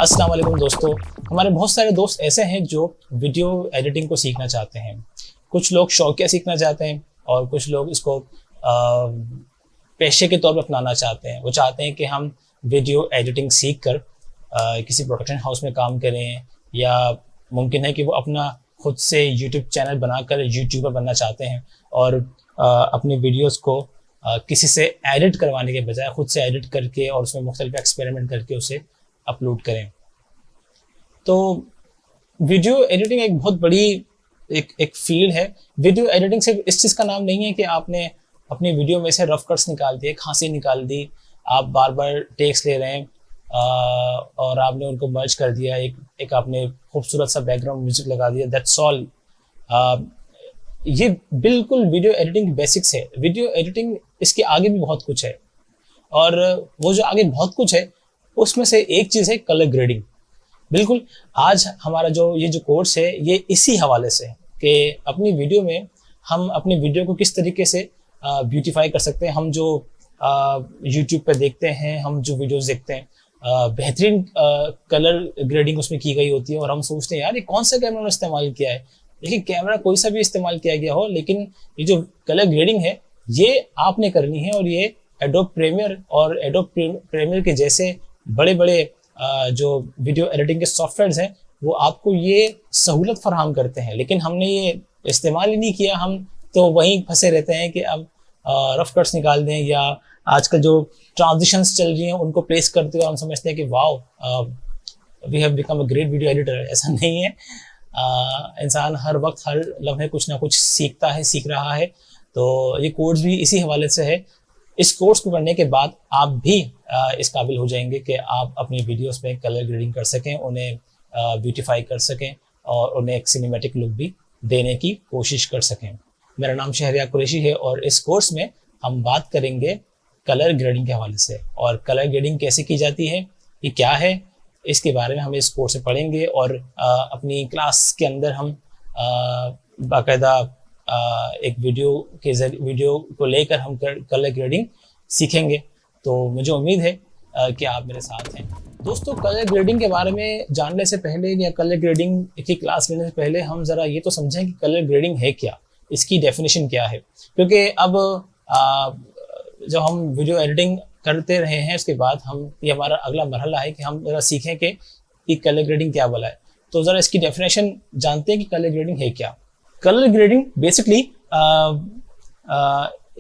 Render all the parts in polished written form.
अस्सलाम वालेकुम दोस्तों। हमारे बहुत सारे दोस्त ऐसे हैं जो वीडियो एडिटिंग को सीखना चाहते हैं। कुछ लोग शौकिया सीखना चाहते हैं और कुछ लोग इसको पेशे के तौर पर अपनाना चाहते हैं। वो चाहते हैं कि हम वीडियो एडिटिंग सीख कर किसी प्रोडक्शन हाउस में काम करें, या मुमकिन है कि वो अपना खुद से यूट्यूब चैनल बनाकर यूट्यूबर बनना चाहते हैं और अपनी वीडियोस को किसी से एडिट करवाने के बजाय खुद से एडिट करके और उसमें मुख्तलिफ एक्सपेरिमेंट करके उसे अपलोड करें। तो वीडियो एडिटिंग एक बहुत बड़ी एक फील्ड है। वीडियो एडिटिंग सिर्फ इस चीज़ का नाम नहीं है कि आपने अपनी वीडियो में से रफ कट्स निकाल दिए, खांसी निकाल दी, आप बार बार टेक्स ले रहे हैं और आपने उनको मर्ज कर दिया, एक आपने खूबसूरत सा बैकग्राउंड म्यूजिक लगा दिया, दैट्स ऑल। ये बिल्कुल वीडियो एडिटिंग बेसिक्स है। वीडियो एडिटिंग इसके आगे भी बहुत कुछ है, और वो जो आगे बहुत कुछ है उसमें से एक चीज़ है कलर ग्रेडिंग। बिल्कुल, आज हमारा ये जो कोर्स है ये इसी हवाले से है कि अपनी वीडियो में हम अपनी वीडियो को किस तरीके से ब्यूटीफाई कर सकते हैं। हम जो यूट्यूब पे देखते हैं, हम जो वीडियोस देखते हैं, बेहतरीन कलर ग्रेडिंग उसमें की गई होती है और हम सोचते हैं यार ये कौन सा कैमरा ने इस्तेमाल किया है। देखिए, कैमरा कोई सा भी इस्तेमाल किया गया हो, लेकिन ये जो कलर ग्रेडिंग है ये आपने करनी है। और ये एडोब प्रीमियर और एडोब प्रीमियर के जैसे बड़े बड़े जो वीडियो एडिटिंग के सॉफ्टवेयर्स हैं वो आपको ये सहूलत फराहम करते हैं, लेकिन हमने ये इस्तेमाल ही नहीं किया। हम तो वहीं फंसे रहते हैं कि अब रफ कट्स निकाल दें, या आजकल जो ट्रांजिशंस चल रही हैं उनको प्लेस करते हुए हम समझते हैं कि wow we have become a great video editor. ऐसा नहीं है। इंसान हर वक्त हर लम्हे कुछ ना कुछ सीखता है, सीख रहा है। तो ये कोर्स भी इसी हवाले से है। इस कोर्स को करने के बाद आप भी इस काबिल हो जाएंगे कि आप अपनी वीडियोस में कलर ग्रेडिंग कर सकें, उन्हें ब्यूटीफाई कर सकें और उन्हें एक सिनेमैटिक लुक भी देने की कोशिश कर सकें। मेरा नाम शहरियार कुरैशी है और इस कोर्स में हम बात करेंगे कलर ग्रेडिंग के हवाले से, और कलर ग्रेडिंग कैसे की जाती है, ये क्या है, इसके बारे में हम इस कोर्स में पढ़ेंगे। और अपनी क्लास के अंदर हम बाकायदा एक वीडियो को लेकर हम कलर ग्रेडिंग सीखेंगे। तो मुझे उम्मीद है कि आप मेरे साथ हैं। दोस्तों, कलर ग्रेडिंग के बारे में जानने से पहले या कलर ग्रेडिंग की क्लास लेने से पहले हम ज़रा ये तो समझें कि कलर ग्रेडिंग है क्या, इसकी डेफिनेशन क्या है। क्योंकि अब जब हम वीडियो एडिटिंग करते रहे हैं उसके बाद ये हमारा अगला मरहला है कि हम ज़रा सीखें कि कलर ग्रेडिंग क्या बोला है। तो ज़रा इसकी डेफिनेशन जानते हैं कि कलर ग्रेडिंग है क्या। कलर ग्रेडिंग बेसिकली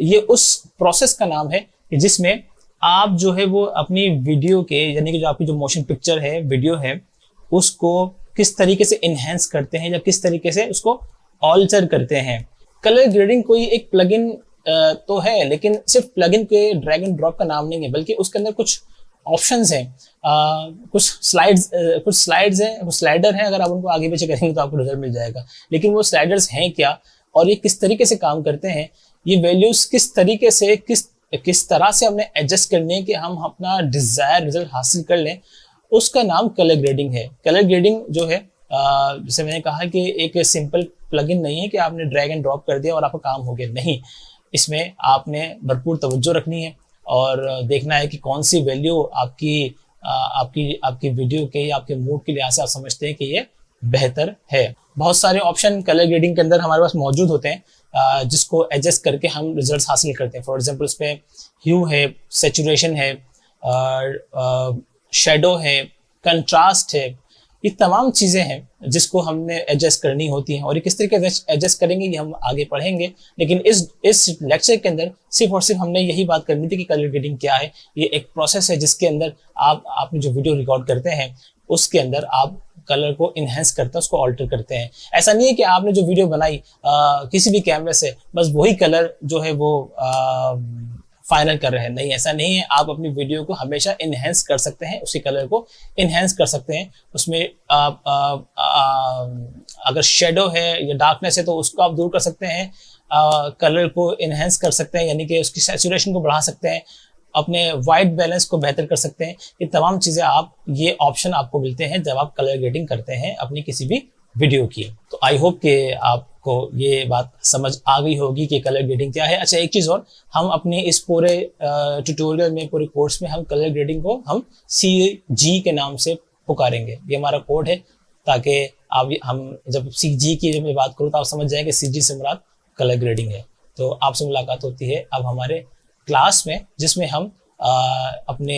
ये उस प्रोसेस का नाम है कि जिसमें आप जो है वो अपनी वीडियो के, यानी कि जो आपकी जो मोशन पिक्चर है, वीडियो है, उसको किस तरीके से इन्हेंस करते हैं या किस तरीके से उसको ऑल्टर करते हैं। कलर ग्रेडिंग कोई एक प्लगइन तो है, लेकिन सिर्फ प्लगइन के ड्रैग एंड ड्रॉप का नाम नहीं है, बल्कि उसके अंदर कुछ ऑप्शंस हैं, कुछ स्लाइड्स हैं, कुछ स्लाइडर हैं। अगर आप उनको आगे पीछे करेंगे तो आपको रिजल्ट मिल जाएगा। लेकिन वो स्लाइडर्स हैं क्या और ये किस तरीके से काम करते हैं, ये वैल्यूज किस तरीके से किस तरह से हमने एडजस्ट करने हैं कि हम अपना डिजायर रिजल्ट हासिल कर लें, उसका नाम कलर ग्रेडिंग है। कलर ग्रेडिंग जो है, जैसे मैंने कहा कि एक सिंपल प्लगइन नहीं है कि आपने ड्रैग एंड ड्रॉप कर दिया और आपका काम हो गया। नहीं, इसमें आपने भरपूर तवज्जो रखनी है और देखना है कि कौन सी वैल्यू आपकी वीडियो के या आपके मूड के लिहाज से आप समझते हैं कि ये बेहतर है। बहुत सारे ऑप्शन कलर ग्रेडिंग के अंदर हमारे पास मौजूद होते हैं, जिसको एडजस्ट करके हम रिजल्ट्स हासिल करते हैं। फॉर एग्जांपल, उसमें ह्यू है, सैचुरेशन है, शेडो है, कंट्रास्ट है। ये तमाम चीज़ें हैं जिसको हमने एडजस्ट करनी होती हैं, और ये किस तरीके से एडजस्ट करेंगे ये हम आगे पढ़ेंगे। लेकिन इस लेक्चर के अंदर सिर्फ और सिर्फ हमने यही बात करनी थी कि कलर ग्रेडिंग क्या है। ये एक प्रोसेस है जिसके अंदर आपने जो वीडियो रिकॉर्ड करते हैं उसके अंदर आप कलर को इन्हेंस करते हैं, उसको ऑल्टर करते हैं। ऐसा नहीं है कि आपने जो वीडियो बनाई किसी भी कैमरे से बस वही कलर जो है वो फाइनल कर रहे हैं। नहीं, ऐसा नहीं है। आप अपनी वीडियो को हमेशा इन्हेंस कर सकते हैं, उसी कलर को इन्हेंस कर सकते हैं। उसमें अगर शेडो है या डार्कनेस है तो उसको आप दूर कर सकते हैं, कलर को इन्हेंस कर सकते हैं, यानी कि उसकी सैचुरेशन को बढ़ा सकते हैं, अपने वाइट बैलेंस को बेहतर कर सकते हैं। ये तमाम चीज़ें ये ऑप्शन आपको मिलते हैं जब आप कलर ग्रेडिंग करते हैं अपनी किसी भी वीडियो की। तो आई होप कि आपको ये बात समझ आ गई होगी कि कलर ग्रेडिंग क्या है। अच्छा, एक चीज़ और, हम अपने इस पूरे ट्यूटोरियल में, पूरे कोर्स में हम कलर ग्रेडिंग को हम CG के नाम से पुकारेंगे। ये हमारा कोड है, ताकि आप हम जब CG की जब मैं बात करूँ तो आप समझ जाएं कि CG से मुराद कलर ग्रेडिंग है। तो आपसे मुलाकात होती है अब हमारे क्लास में, जिसमें हम अपने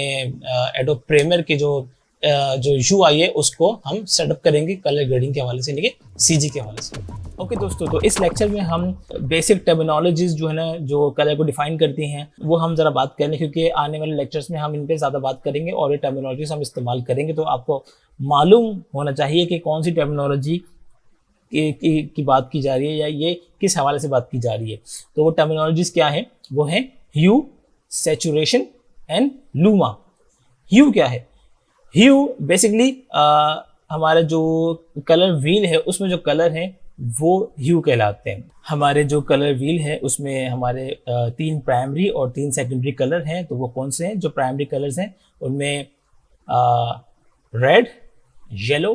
एडोब प्रीमियर के जो UI है उसको हम सेटअप करेंगे कलर ग्रेडिंग के हवाले से, यानी कि CG के हवाले से। ओके दोस्तों, तो इस लेक्चर में हम बेसिक टर्मिनोलॉजीज जो है ना, जो कलर को डिफाइन करती हैं, वो हम जरा बात करेंगे, क्योंकि आने वाले लेक्चर्स में हम इन पे ज़्यादा बात करेंगे और ये टर्मिनोलॉजीज हम इस्तेमाल करेंगे। तो आपको मालूम होना चाहिए कि कौन सी टर्मिनोलॉजी की बात की जा रही है या ये किस हवाले से बात की जा रही है। तो वो टर्मिनोलॉजीज क्या है? वो है ह्यू, सैचुरेशन एंड लूमा। ह्यू क्या है? ह्यू बेसिकली हमारा जो कलर व्हील है उसमें जो कलर है वो ह्यू कहलाते हैं। हमारे जो कलर व्हील है उसमें हमारे 3 प्राइमरी और 3 सेकेंडरी कलर हैं। तो वो कौन से हैं? जो प्राइमरी कलर्स हैं उनमें रेड, येलो,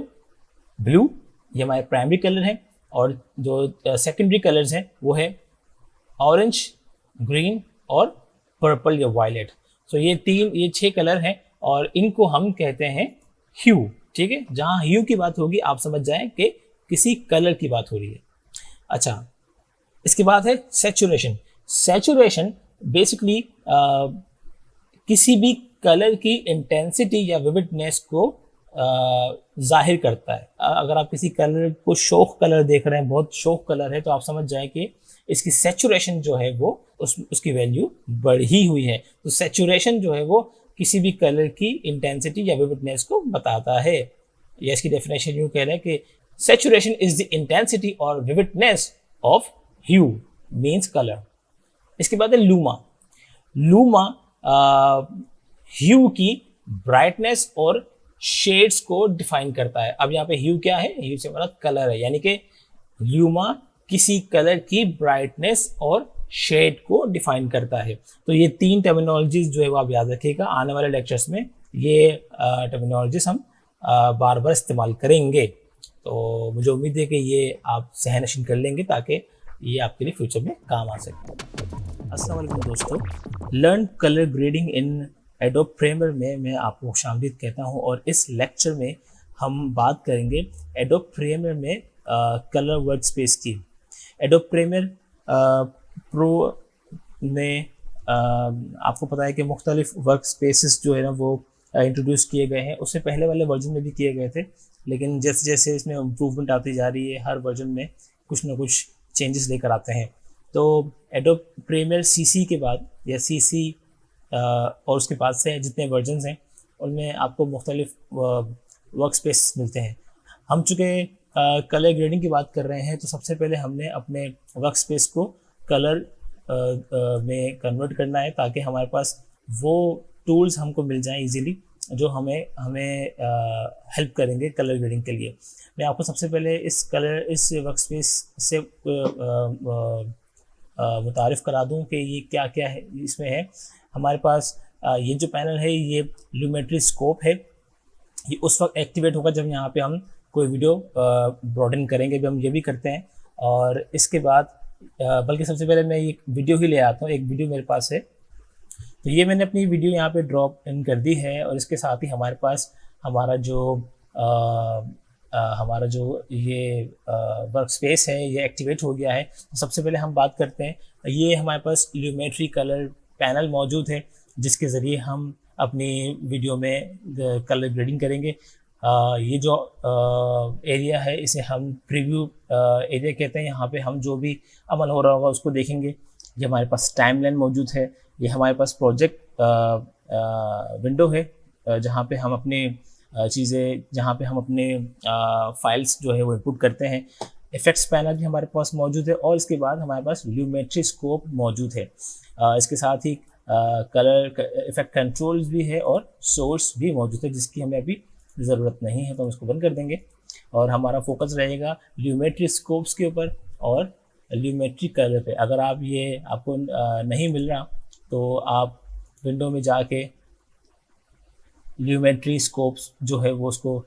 ब्लू, ये हमारे प्राइमरी कलर हैं। और जो सेकेंडरी कलर्स हैं वो है ऑरेंज, ग्रीन और पर्पल या वायलेट। सो ये 6 कलर हैं और इनको हम कहते हैं ह्यू। ठीक है, जहां ह्यू की बात होगी आप समझ जाएं कि किसी कलर की बात हो रही है। अच्छा, इसके बाद है सैचुरेशन। सैचुरेशन बेसिकली किसी भी कलर की इंटेंसिटी या विविडनेस को जाहिर करता है। अगर आप किसी कलर को शौक कलर देख रहे हैं, बहुत शौक कलर है, तो आप समझ जाएं कि इसकी सैचुरेशन जो है वो उसकी वैल्यू बढ़ी हुई है। तो सैचुरेशन जो है वो किसी भी कलर की इंटेंसिटी या विविडनेस को बताता है। या इसकी डेफिनेशन यूँ कह रहे हैं कि saturation is the intensity or vividness of hue means color। इसके बाद है लूमा। लूमा ह्यू की ब्राइटनेस और शेड्स को डिफाइन करता है। अब यहाँ पे ह्यू क्या है? ह्यू से मतलब कलर है, यानी कि लूमा किसी कलर की ब्राइटनेस और शेड को डिफाइन करता है। तो ये 3 टर्मिनोलॉजीज जो है वो आप याद रखिएगा, आने वाले लेक्चर्स में ये टर्मिनोलॉजीज हम बार बार इस्तेमाल करेंगे। तो मुझे उम्मीद है कि ये आप सहनशीन कर लेंगे ताकि ये आपके लिए फ्यूचर में काम आ सके। अस्सलाम वालेकुम दोस्तों, लर्न कलर ग्रेडिंग इन एडोब प्रीमियर में मैं आपको खुशामदीद कहता हूं। और इस लेक्चर में हम बात करेंगे एडोब प्रीमियर में कलर वर्क स्पेस की। एडोब प्रीमियर प्रो में आपको पता है कि मुख्तलिफ वर्क स्पेसेस जो है ना वो इंट्रोड्यूस किए गए हैं। उससे पहले वाले वर्जन में भी किए गए थे, लेकिन जैसे जैसे इसमें इम्प्रूवमेंट आती जा रही है, हर वर्जन में कुछ ना कुछ चेंजेस लेकर आते हैं। तो एडोब प्रीमियर CC के बाद या CC और उसके बाद से जितने वर्जन्स हैं उनमें आपको मुख्तलिफ वर्क स्पेस मिलते हैं। हम चूँकि कलर ग्रेडिंग की बात कर रहे हैं, तो सबसे पहले हमने अपने वर्क स्पेस को कलर में कन्वर्ट करना है ताकि हमारे पास वो टूल्स हमको मिल जाएं इजीली जो हमें हेल्प करेंगे कलर ग्रेडिंग के लिए। मैं आपको सबसे पहले इस वर्क स्पेस से मुतारिफ़ करा दूं कि ये क्या क्या है इसमें है। हमारे पास ये जो पैनल है ये ल्यूमेट्री स्कोप है। ये उस वक्त एक्टिवेट होगा जब यहाँ पे हम कोई वीडियो ब्रॉडन करेंगे, भी हम ये भी करते हैं। और इसके बाद बल्कि सबसे पहले मैं एक वीडियो ही ले आता हूँ। एक वीडियो मेरे पास है, तो ये मैंने अपनी वीडियो यहाँ पे ड्रॉप इन कर दी है। और इसके साथ ही हमारे पास हमारा जो ये वर्क स्पेस है ये एक्टिवेट हो गया है। तो सबसे पहले हम बात करते हैं, ये हमारे पास ल्यूमेट्री कलर पैनल मौजूद है जिसके ज़रिए हम अपनी वीडियो में कलर ग्रेडिंग करेंगे। ये जो एरिया है इसे हम प्रीव्यू एरिया कहते हैं। यहाँ पे हम जो भी अमल हो रहा होगा उसको देखेंगे। ये हमारे पास टाइमलाइन मौजूद है। ये हमारे पास प्रोजेक्ट विंडो है जहाँ पे हम अपने फाइल्स जो है वो इनपुट करते हैं। इफेक्ट्स पैनल भी हमारे पास मौजूद है और इसके बाद हमारे पास ल्यूमेट्री स्कोप मौजूद है। इसके साथ ही कलर इफेक्ट कंट्रोल्स भी है और सोर्स भी मौजूद है जिसकी हमें अभी ज़रूरत नहीं है, तो हम इसको बंद कर देंगे। और हमारा फोकस रहेगा ल्यूमेट्री स्कोप्स के ऊपर और ल्यूमेट्री कलर पे। अगर आपको नहीं मिल रहा तो आप विंडो में जाके ल्यूमेट्री स्कोप्स जो है वो उसको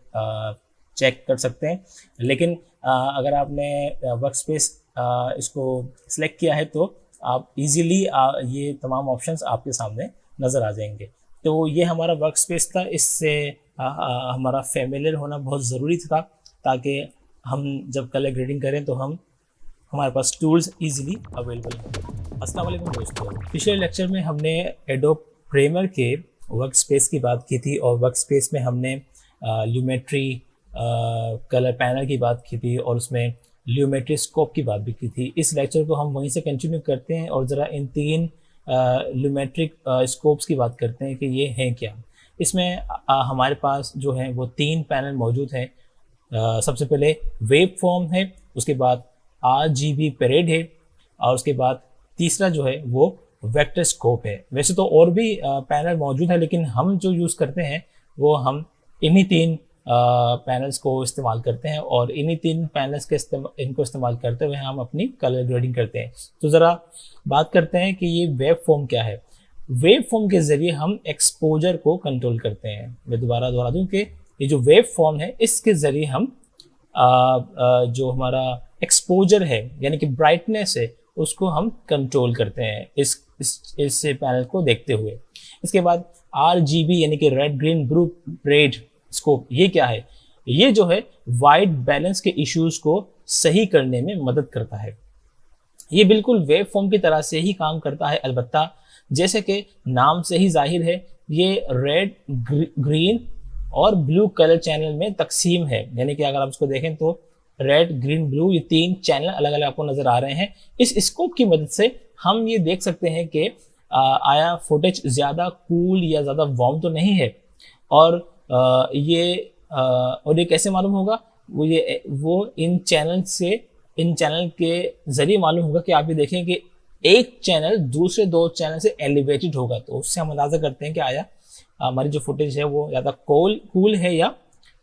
चेक कर सकते हैं। लेकिन अगर आपने वर्क स्पेस इसको सिलेक्ट किया है तो आप इजीली ये तमाम ऑप्शंस आपके सामने नज़र आ जाएंगे। तो ये हमारा वर्क स्पेस था। इससे हमारा फेमिलियर होना बहुत ज़रूरी था, ताकि हम जब कलर ग्रेडिंग करें तो हमारे पास टूल्स इजीली अवेलेबल हों। अस्सलाम वालेकुम दोस्तों, पिछले लेक्चर में हमने एडोब प्रीमियर के वर्क स्पेस की बात की थी और वर्क स्पेस में हमने ल्यूमेट्री कलर पैनल की बात की थी और उसमें ल्यूमेट्री स्कोप की बात भी की थी। इस लेक्चर को हम वहीं से कंटिन्यू करते हैं और ज़रा इन तीन ल्यूमेट्रिक स्कोप्स की बात करते हैं कि ये हैं क्या। इसमें हमारे पास जो है वो तीन पैनल मौजूद हैं। सबसे पहले वेव फॉर्म है, उसके बाद RGB पैरेड है और उसके बाद तीसरा जो है वो वेक्टर स्कोप है। वैसे तो और भी पैनल मौजूद है, लेकिन हम जो यूज़ करते हैं वो हम इन्हीं तीन पैनल्स को इस्तेमाल करते हैं और इन्हीं तीन पैनल्स के इनको इस्तेमाल करते हुए हम अपनी कलर ग्रेडिंग करते हैं। तो ज़रा बात करते हैं कि ये वेव फॉर्म क्या है। वेव फॉर्म के ज़रिए हम एक्सपोजर को कंट्रोल करते हैं। मैं दोबारा दोहरा दूँ कि ये जो वेव फॉर्म है इसके ज़रिए हम जो हमारा एक्सपोजर है यानी कि ब्राइटनेस है उसको हम कंट्रोल करते हैं इस पैनल को देखते हुए। इसके बाद RGB यानी कि red green blue red scope, ये क्या है? ये जो है वाइट बैलेंस के इश्यूज को सही करने में मदद करता है। ये बिल्कुल वेव फॉर्म की तरह से ही काम करता है, अलबत्ता जैसे कि नाम से ही जाहिर है ये रेड ग्रीन और ब्लू कलर चैनल में तकसीम है। यानी कि अगर आप इसको देखें तो रेड ग्रीन ब्लू ये तीन चैनल अलग अलग आपको नजर आ रहे हैं। इस स्कोप की मदद से हम ये देख सकते हैं कि आया फुटेज ज़्यादा कूल या ज़्यादा वार्म तो नहीं है और ये कैसे मालूम होगा? वो इन चैनल के ज़रिए मालूम होगा कि आप ये देखें कि एक चैनल दूसरे दो चैनल से एलिवेटेड होगा, तो उससे हम अंदाज़ा करते हैं कि आया हमारी जो फुटेज है वो ज़्यादा कूल है या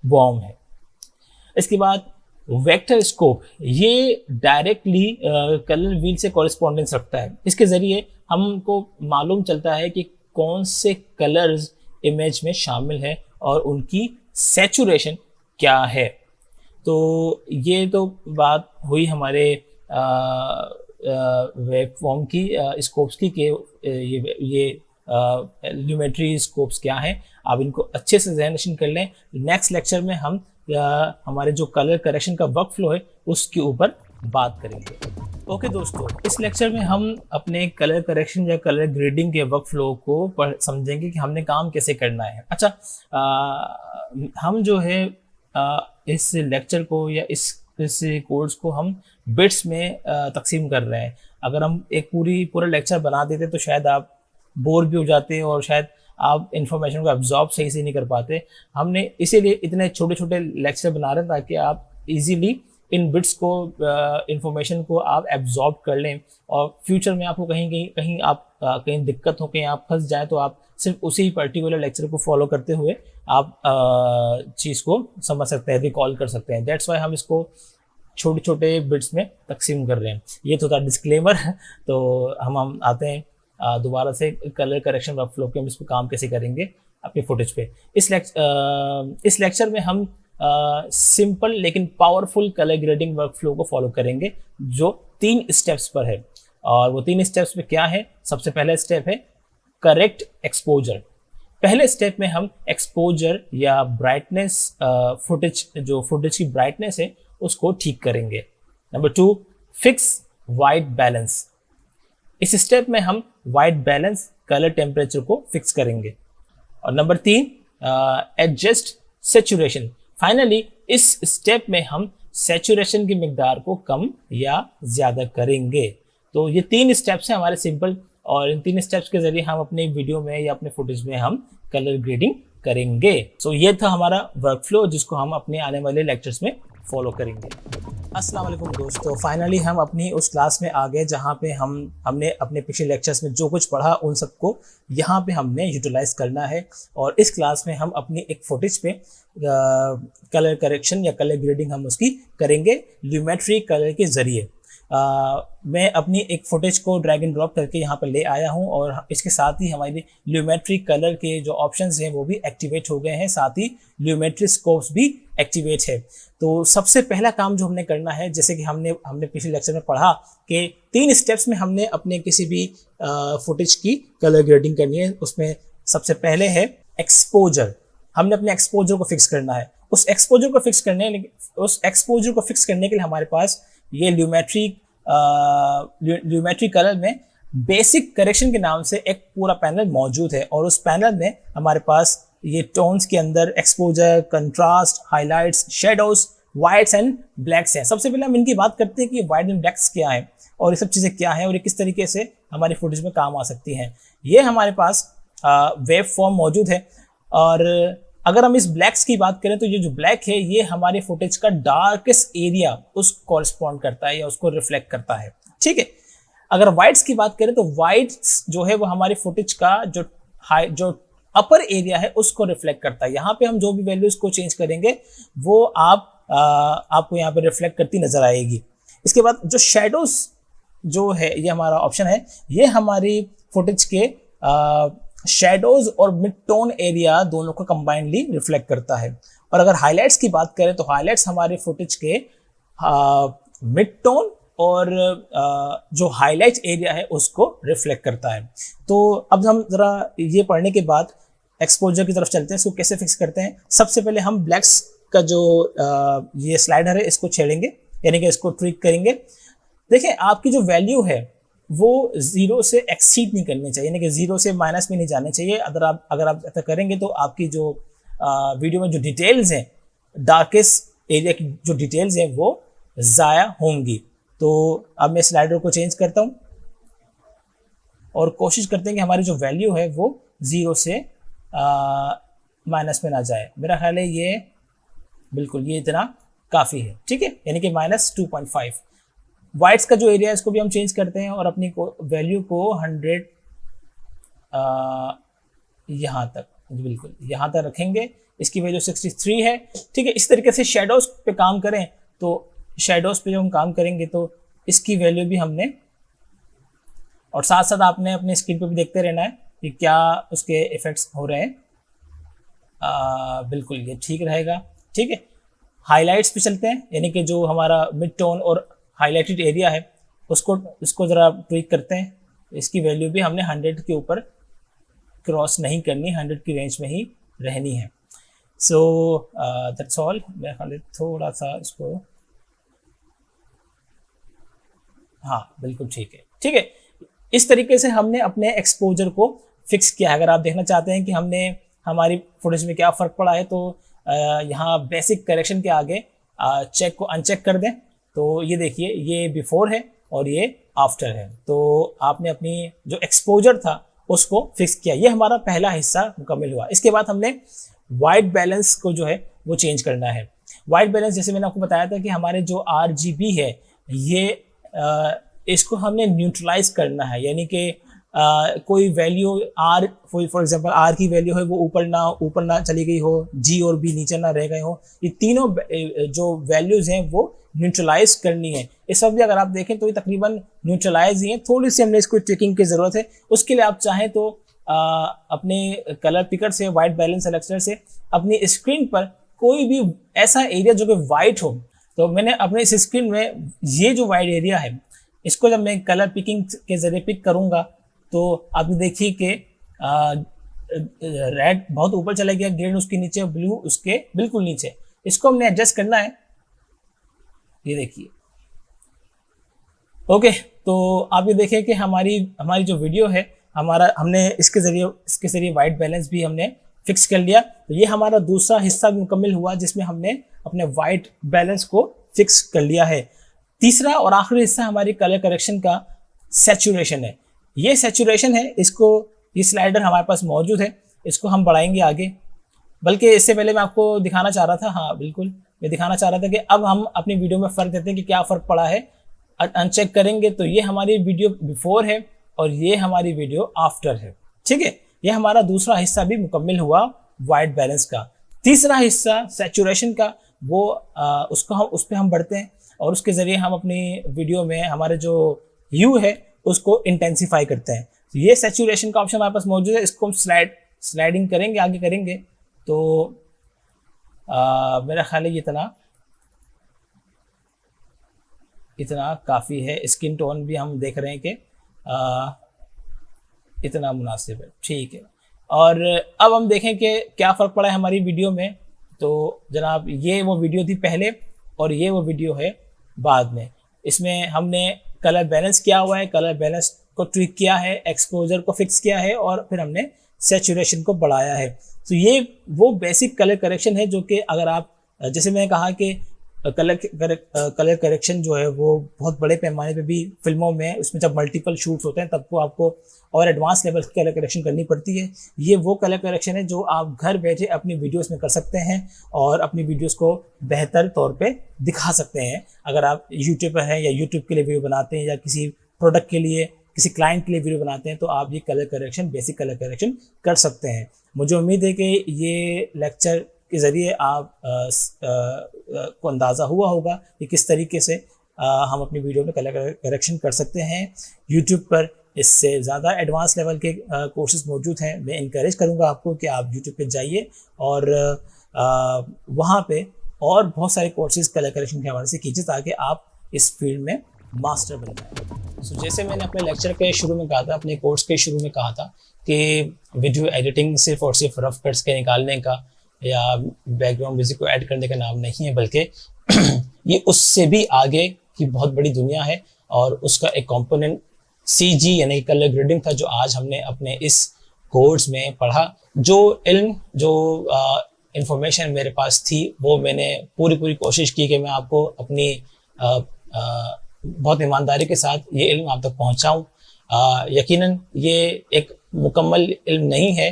वार्म है। इसके बाद वेक्टर स्कोप, ये डायरेक्टली कलर व्हील से कॉरेस्पॉन्डेंस रखता है। इसके ज़रिए हमको मालूम चलता है कि कौन से कलर्स इमेज में शामिल है और उनकी सैचुरेशन क्या है। तो ये तो बात हुई हमारे वेव फॉर्म की स्कोप्स की कि ये ल्यूमेट्री स्कोप्स क्या हैं। आप इनको अच्छे से ज़हन कर लें। नेक्स्ट लेक्चर में हम हमारे जो कलर करेक्शन का वर्क फ्लो है उसके ऊपर बात करेंगे। ओके दोस्तों, इस लेक्चर में हम अपने कलर करेक्शन या कलर ग्रेडिंग के वर्क फ्लो को समझेंगे कि हमने काम कैसे करना है। अच्छा, हम जो है इस लेक्चर को या इस कोर्स को हम बिट्स में तकसीम कर रहे हैं। अगर हम एक पूरा लेक्चर बना देते तो शायद आप बोर भी हो जाते और शायद आप इंफॉर्मेशन को एब्जॉर्ब सही से नहीं कर पाते। हमने इसीलिए इतने छोटे छोटे लेक्चर बना रहे हैं ताकि आप इजीली इन बिट्स को इंफॉर्मेशन को आप एब्जॉर्ब कर लें और फ्यूचर में आपको कहीं दिक्कत हो, कहीं आप फंस जाए तो आप सिर्फ उसी पर्टिकुलर लेक्चर को फॉलो करते हुए आप चीज़ को समझ सकते हैं, रिकॉल कर सकते हैं। दैट्स वाई हम इसको छोटे छोटे बिट्स में तकसीम कर रहे हैं। ये तो था डिस्क्लेमर। तो हम आते हैं दोबारा से कलर करेक्शन वर्क फ्लो के, हम इस पर काम कैसे करेंगे अपने फुटेज पे। इस लेक्चर में हम सिंपल लेकिन powerful colour grading work flow को फॉलो करेंगे जो 3 स्टेप्स पर है। और वो 3 स्टेप्स में क्या है? सबसे पहला स्टेप है करेक्ट एक्सपोजर। पहले स्टेप में हम एक्सपोजर या ब्राइटनेस फुटेज की ब्राइटनेस है उसको ठीक करेंगे। Number 2, fix white balance. इस स्टेप में हम वाइट बैलेंस कलर टेम्परेचर को फिक्स करेंगे। और नंबर 3, एडजस्ट सैचुरेशन। फाइनली इस स्टेप में हम सैचुरेशन की मिकदार को कम या ज़्यादा करेंगे। तो ये 3 स्टेप्स हैं हमारे सिंपल, और इन 3 स्टेप्स के जरिए हम अपने वीडियो में या अपने फुटेज में हम कलर ग्रेडिंग करेंगे। सो ये था हमारा वर्क फ्लो जिसको हम अपने आने वाले लेक्चर्स में फॉलो करेंगे। अस्सलाम वालेकुम दोस्तों, फाइनली हम अपनी उस क्लास में आ गए जहाँ पे हमने अपने पिछले लेक्चर्स में जो कुछ पढ़ा उन सबको यहाँ पे हमने यूटिलाइज करना है। और इस क्लास में हम अपनी एक फुटेज पे कलर करेक्शन या कलर ग्रेडिंग हम उसकी करेंगे ल्यूमेट्री कलर के ज़रिए। मैं अपनी एक फुटेज को ड्रैग एंड ड्रॉप करके यहाँ पर ले आया हूँ और इसके साथ ही हमारी ल्यूमेट्री कलर के जो ऑप्शंस हैं वो भी एक्टिवेट हो गए हैं, साथ ही ल्यूमेट्री स्कोप्स भी एक्टिवेट है। तो सबसे पहला काम जो हमने करना है, जैसे कि हमने पिछले लेक्चर में पढ़ा कि 3 स्टेप्स में हमने अपने किसी भी फुटेज की कलर ग्रेडिंग करनी है। उसमें सबसे पहले है एक्सपोजर। हमने अपने एक्सपोजर को फिक्स करना है। उस एक्सपोजर को फिक्स करने के लिए हमारे पास ये ल्यूमेट्री कलर में बेसिक करेक्शन के नाम से एक पूरा पैनल मौजूद है, और उस पैनल में हमारे पास ये टोन्स के अंदर exposure, contrast, highlights, shadows, whites and blacks हैं। सबसे पहले हम इनकी बात करते हैं कि वाइट एंड ब्लैक्स क्या है और ये सब चीज़ें क्या हैं और ये किस तरीके से हमारी फुटेज में काम आ सकती हैं। ये हमारे पास वेव फॉर्म मौजूद है, और अगर हम इस ब्लैक्स की बात करें तो ये जो ब्लैक है ये हमारे फुटेज का डार्केस्ट एरिया उसको कॉरस्पॉन्ड करता है या उसको रिफ्लेक्ट करता है, ठीक है। अगर वाइट्स की बात करें तो वाइट्स जो है वो हमारे फुटेज का जो अपर एरिया है उसको रिफ्लेक्ट करता है। यहाँ पे हम जो भी वैल्यूज को चेंज करेंगे वो आपको यहाँ पे रिफ्लेक्ट करती नजर आएगी। इसके बाद जो शेडोज जो है ये हमारा ऑप्शन है, ये हमारी फुटेज के शेडोज और मिड टोन एरिया दोनों को कंबाइनली रिफ्लेक्ट करता है। और अगर हाइलाइट्स की बात करें तो हाइलाइट्स हमारे फुटेज के मिड टोन और जो हाईलाइट एरिया है उसको रिफ्लेक्ट करता है। तो अब हम जरा ये पढ़ने के बाद एक्सपोजर की तरफ चलते हैं, इसको कैसे फिक्स करते हैं। सबसे पहले हम ब्लैक्स का जो ये स्लाइडर है इसको छेड़ेंगे, यानी कि इसको ट्विक करेंगे। देखिए आपकी जो वैल्यू है वो 0 से एक्सीड नहीं करनी चाहिए, यानी कि 0 से माइनस में नहीं जाने चाहिए। अगर आप ऐसा करेंगे तो आपकी जो वीडियो में जो डिटेल्स हैं, डार्केस्ट एरिया की जो डिटेल्स हैं वो ज़ाया होंगी। तो अब मैं स्लाइडर को चेंज करता हूँ और कोशिश करते हैं कि हमारी जो वैल्यू है वो 0 से माइनस में ना जाए। मेरा ख्याल है ये बिल्कुल ये इतना काफ़ी है, ठीक है, यानी कि -2.5। वाइट्स का जो एरिया है इसको भी हम चेंज करते हैं और अपनी वैल्यू को 100 यहाँ तक, बिल्कुल यहाँ तक रखेंगे। इसकी वैल्यू 63 है, ठीक है। इस तरीके से शेडोज पे काम करें तो शेडोज पे जो हम काम करेंगे तो इसकी वैल्यू भी हमने, और साथ साथ आपने अपने स्क्रीन पे भी देखते रहना है कि क्या उसके इफेक्ट्स हो रहे हैं। बिल्कुल ये ठीक रहेगा, ठीक है। हाइलाइट्स पे चलते हैं, यानी कि जो हमारा मिड टोन और हाईलाइटेड एरिया है उसको ज़रा ट्विक करते हैं। इसकी वैल्यू भी हमने 100 के ऊपर क्रॉस नहीं करनी, 100 की रेंज में ही रहनी है। So that's all. मैं थोड़ा सा इसको, हाँ बिल्कुल ठीक है, ठीक है। इस तरीके से हमने अपने एक्सपोजर को फिक्स किया है। अगर आप देखना चाहते हैं कि हमने हमारी फुटेज में क्या फ़र्क पड़ा है तो यहाँ बेसिक करेक्शन के आगे चेक को अनचेक कर दें। तो ये देखिए ये बिफोर है और ये आफ्टर है। तो आपने अपनी जो एक्सपोजर था उसको फिक्स किया। ये हमारा पहला हिस्सा मुकम्मल हुआ। इसके बाद हमने वाइट बैलेंस को जो है वो चेंज करना है। वाइट बैलेंस जैसे मैंने आपको बताया था कि हमारे जो RGB है ये इसको हमने न्यूट्रलाइज करना है, यानी कि कोई value R for example R की वैल्यू है वो ऊपर ना चली गई हो, G और B नीचे ना रह गए हो। ये तीनों जो वैल्यूज हैं वो न्यूट्रलाइज करनी है। इस वक्त भी अगर आप देखें तो ये तकरीबन न्यूट्रलाइज ही है, थोड़ी सी हमने इसको ट्रिकिंग की ज़रूरत है। उसके लिए आप चाहें तो अपने कलर पिकर से, वाइट बैलेंस सेलेक्टर से अपनी स्क्रीन पर कोई भी ऐसा एरिया जो कि वाइट हो, तो मैंने अपने इस स्क्रीन में ये जो वाइट एरिया है इसको जब मैं कलर पिकिंग के ज़रिए पिक करूँगा तो आप देखिए कि रेड बहुत ऊपर चला गया, ग्रीन उसके नीचे, ब्लू उसके बिल्कुल नीचे। इसको हमने एडजस्ट करना है, ये देखिए। ओके, तो आप ये देखें कि हमारी जो वीडियो है हमने इसके ज़रिए वाइट बैलेंस भी हमने फिक्स कर लिया। तो ये हमारा दूसरा हिस्सा भी मुकम्मल हुआ जिसमें हमने अपने वाइट बैलेंस को फिक्स कर लिया है। तीसरा और आखिरी हिस्सा हमारी कलर करेक्शन का सैचुरेशन है। ये सैचुरेशन है, ये स्लाइडर हमारे पास मौजूद है, इसको हम बढ़ाएंगे आगे। बल्कि इससे पहले मैं आपको दिखाना चाह रहा था, हाँ बिल्कुल मैं दिखाना चाह रहा था कि अब हम अपनी वीडियो में फ़र्क देते हैं कि क्या फ़र्क पड़ा है। अनचेक करेंगे तो ये हमारी वीडियो बिफोर है और ये हमारी वीडियो आफ्टर है, ठीक है। ये हमारा दूसरा हिस्सा भी मुकम्मल हुआ वाइट बैलेंस का। तीसरा हिस्सा सैचुरेशन का, वो उस पर हम बढ़ते हैं और उसके ज़रिए हम अपनी वीडियो में हमारे जो ह्यू है उसको इंटेंसिफाई करते हैं। तो ये सैचुरेशन का ऑप्शन हमारे पास मौजूद है, इसको हम स्लाइडिंग करेंगे, आगे करेंगे तो मेरा ख्याल है इतना काफ़ी है। स्किन टोन भी हम देख रहे हैं कि इतना मुनासिब है, ठीक है। और अब हम देखें कि क्या फ़र्क पड़ा है हमारी वीडियो में। तो जनाब ये वो वीडियो थी पहले और ये वो वीडियो है बाद में। इसमें हमने कलर बैलेंस किया हुआ है, कलर बैलेंस को ट्विक किया है, एक्सपोजर को फिक्स किया है और फिर हमने सैचुरेशन को बढ़ाया है। तो ये वो बेसिक कलर करेक्शन है जो कि अगर आप, जैसे मैंने कहा कि कलर करेक्शन जो है वो बहुत बड़े पैमाने पे भी फिल्मों में, उसमें जब मल्टीपल शूट्स होते हैं तब को आपको और एडवांस लेवल की कलर करेक्शन करनी पड़ती है। ये वो कलर करेक्शन है जो आप घर बैठे अपनी वीडियोस में कर सकते हैं और अपनी वीडियोस को बेहतर तौर पे दिखा सकते हैं। अगर आप यूट्यूब पर हैं या यूट्यूब के लिए वीडियो बनाते हैं या किसी प्रोडक्ट के लिए, किसी क्लाइंट के लिए वीडियो बनाते हैं, तो आप ये colour correction, basic colour correction कर सकते हैं। मुझे उम्मीद है कि ये लेक्चर के ज़रिए आप को अंदाज़ा हुआ होगा कि किस तरीके से हम अपनी वीडियो में कलर करेक्शन कर सकते हैं। यूट्यूब पर इससे ज़्यादा एडवांस लेवल के कोर्सेज मौजूद हैं। मैं इनकरेज करूँगा आपको कि आप यूट्यूब पे जाइए और वहाँ पे और बहुत सारे कोर्सेज कलर करेक्शन के हवाले से कीजिए ताकि आप इस फील्ड में मास्टर बन जाए। सो जैसे मैंने अपने लेक्चर के शुरू में कहा था, अपने कोर्स के शुरू में कहा था कि वीडियो एडिटिंग सिर्फ और सिर्फ रफ कट्स के निकालने का या बैकग्राउंड म्यूजिक को ऐड करने का नाम नहीं है, बल्कि ये उससे भी आगे की बहुत बड़ी दुनिया है और उसका एक कंपोनेंट सीजी यानी कलर ग्रेडिंग था जो आज हमने अपने इस कोर्स में पढ़ा। जो इल्म, जो इंफॉर्मेशन मेरे पास थी वो मैंने पूरी कोशिश की कि मैं आपको अपनी बहुत ईमानदारी के साथ ये इल्म आप तक पहुँचाऊँ। यकीनन ये एक मुकम्मल इल्म नहीं है।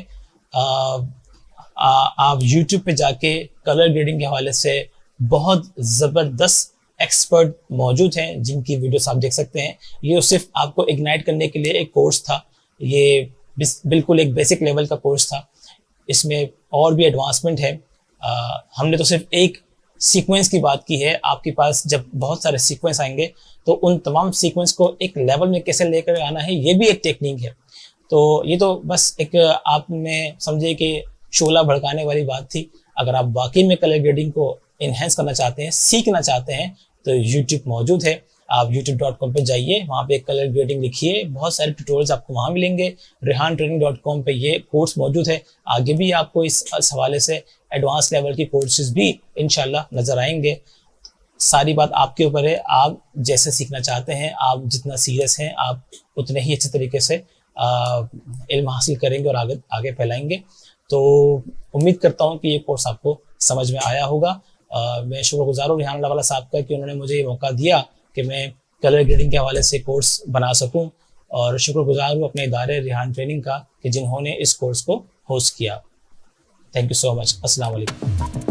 आप YouTube पे जाके कलर ग्रेडिंग के हवाले से बहुत ज़बरदस्त एक्सपर्ट मौजूद हैं जिनकी वीडियोस आप देख सकते हैं। ये सिर्फ आपको इग्नाइट करने के लिए एक कोर्स था, ये बिल्कुल एक बेसिक लेवल का कोर्स था। इसमें और भी एडवांसमेंट है। हमने तो सिर्फ एक सीक्वेंस की बात की है। आपके पास जब बहुत सारे सीक्वेंस आएंगे तो उन तमाम सीक्वेंस को एक लेवल में कैसे लेकर आना है, ये भी एक टेक्निक है। तो ये तो बस एक आपने समझे कि शोला भड़काने वाली बात थी। अगर आप वाकई में कलर ग्रेडिंग को इन्हेंस करना चाहते हैं, सीखना चाहते हैं, तो YouTube मौजूद है। आप youtube.com पे जाइए, वहाँ पे कलर ग्रेडिंग लिखिए, बहुत सारे ट्यूटोरियल्स आपको वहाँ मिलेंगे। rehantraining.com पे ये कोर्स मौजूद है। आगे भी आपको इस हवाले से एडवांस लेवल की कोर्सेज भी इंशाल्लाह नज़र आएंगे। सारी बात आपके ऊपर है, आप जैसे सीखना चाहते हैं, आप जितना सीरियस हैं, आप उतने ही अच्छे तरीके से इल्म हासिल करेंगे और आगे फैलाएंगे। तो उम्मीद करता हूँ कि ये कोर्स आपको समझ में आया होगा। मैं शुक्रगुज़ार हूँ रिहान अल्लाह वाला साहब का कि उन्होंने मुझे ये मौका दिया कि मैं कलर ग्रेडिंग के हवाले से कोर्स बना सकूँ, और शुक्रगुज़ार हूँ अपने इदारे रिहान ट्रेनिंग का कि जिन्होंने इस कोर्स को होस्ट किया। Thank you so much. अस्सलाम वालेकुम।